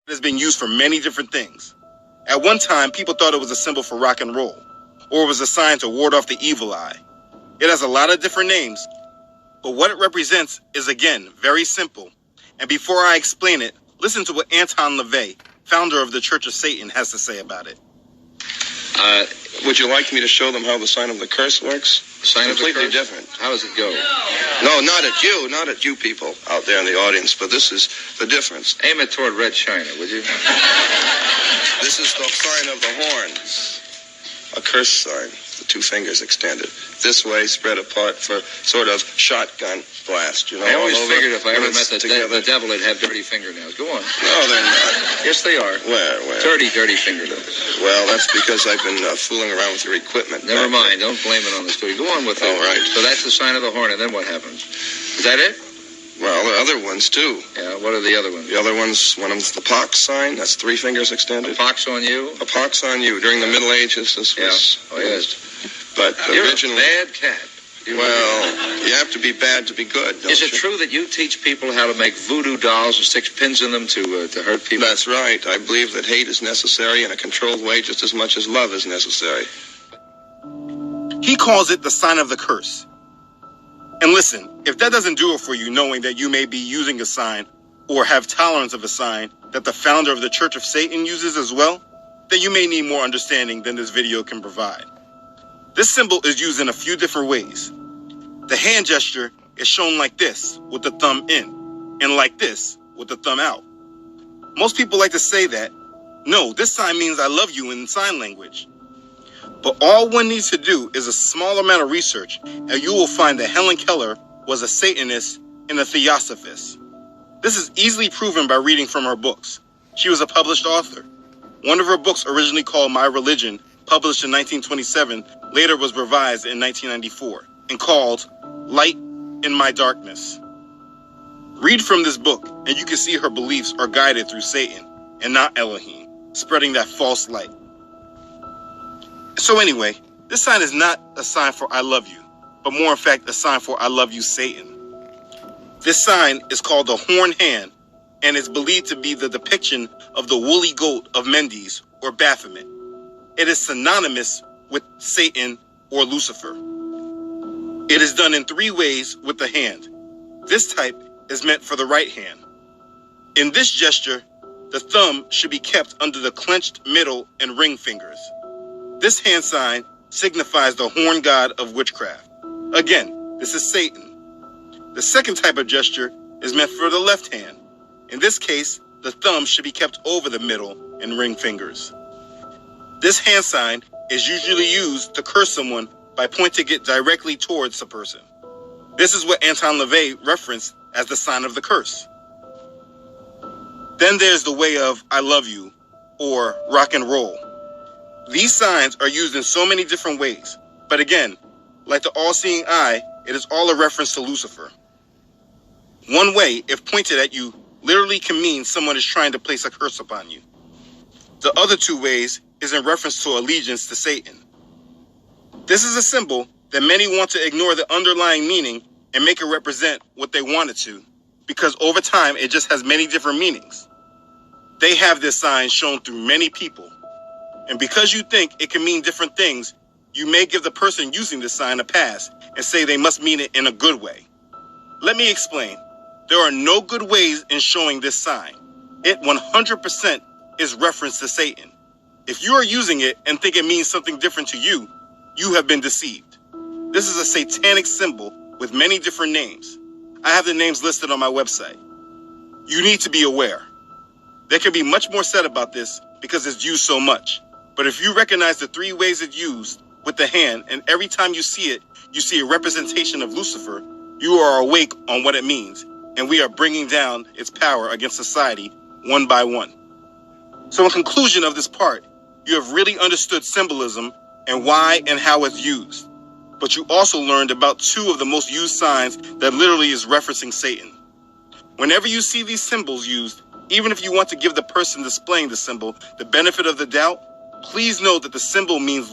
It has been used for many different things. At one time, people thought it was a symbol for rock and roll, or it was a sign to ward off the evil eye. It has a lot of different names, but what it represents is, again, very simple. And before I explain it, listen to what Anton LaVey, founder of the Church of Satan, has to say about it. Would you like me to show them how the sign of the curse works? The sign of the curse? Completely different. How does it go? No, not at you people out there in the audience, but this is the difference. Aim it toward Red China, would you? This is the sign of the horns. A curse sign, the two fingers extended. This way, spread apart for sort of shotgun blast, you know. I always figured if I ever When it's met the devil, he'd have dirty fingernails. Go on. No, they're not. Yes, they are. Where? Dirty fingernails. Well, that's because I've been fooling around with your equipment. Never mind. Don't blame it on the studio. Go on with it. All right. So that's the sign of the horn, and then what happens? Is that it? Well, the other ones, too. Yeah, what are the other ones? The other ones, one of them's the pox sign. That's 3 fingers extended. A pox on you? A pox on you. During the Middle Ages, this was... Yeah. Oh, yes. But You're originally... a bad cat. Well, you have to be bad to be good, don't Is it you? true that you teach people how to make voodoo dolls and stick pins in them to hurt people? That's right. I believe that hate is necessary in a controlled way just as much as love is necessary. He calls it the sign of the curse. And listen, if that doesn't do it for you, knowing that you may be using a sign or have tolerance of a sign that the founder of the Church of Satan uses as well, then you may need more understanding than this video can provide. This symbol is used in a few different ways. The hand gesture is shown like this, with the thumb in, and like this, with the thumb out. Most people like to say that, no, this sign means I love you in sign language. But all one needs to do is a small amount of research, and you will find that Helen Keller was a Satanist and a Theosophist. This is easily proven by reading from her books. She was a published author. One of her books, originally called My Religion, published in 1927, later was revised in 1994 and called Light in My Darkness. Read from this book, and you can see her beliefs are guided through Satan and not Elohim, spreading that false light. So anyway, this sign is not a sign for I love you, but more in fact a sign for I love you, Satan. This sign is called the horn hand and is believed to be the depiction of the woolly goat of Mendes or Baphomet. It is synonymous with Satan or Lucifer. It is done in 3 ways with the hand. This type is meant for the right hand. In this gesture, the thumb should be kept under the clenched middle and ring fingers. This hand sign signifies the horn god of witchcraft. Again, this is Satan. The second type of gesture is meant for the left hand. In this case, the thumb should be kept over the middle and ring fingers. This hand sign is usually used to curse someone by pointing it directly towards the person. This is what Anton LaVey referenced as the sign of the curse. Then there's the way of I love you or rock and roll. These signs are used in so many different ways, but again, like the all-seeing eye, it is all a reference to Lucifer. One way, if pointed at you, literally can mean someone is trying to place a curse upon you. The other 2 ways is in reference to allegiance to Satan. This is a symbol that many want to ignore the underlying meaning and make it represent what they want it to, because over time it just has many different meanings. They have this sign shown through many people. And because you think it can mean different things, you may give the person using this sign a pass and say they must mean it in a good way. Let me explain. There are no good ways in showing this sign. It 100% is reference to Satan. If you are using it and think it means something different to you, you have been deceived. This is a satanic symbol with many different names. I have the names listed on my website. You need to be aware. There can be much more said about this because it's used so much. But if you recognize the 3 ways it's used with the hand, and every time you see a representation of Lucifer, you are awake on what it means, and we are bringing down its power against society one by one. So in conclusion of this part, you have really understood symbolism and why and how it's used. But you also learned about 2 of the most used signs that literally is referencing Satan. Whenever you see these symbols used, even if you want to give the person displaying the symbol the benefit of the doubt, please know that the symbol means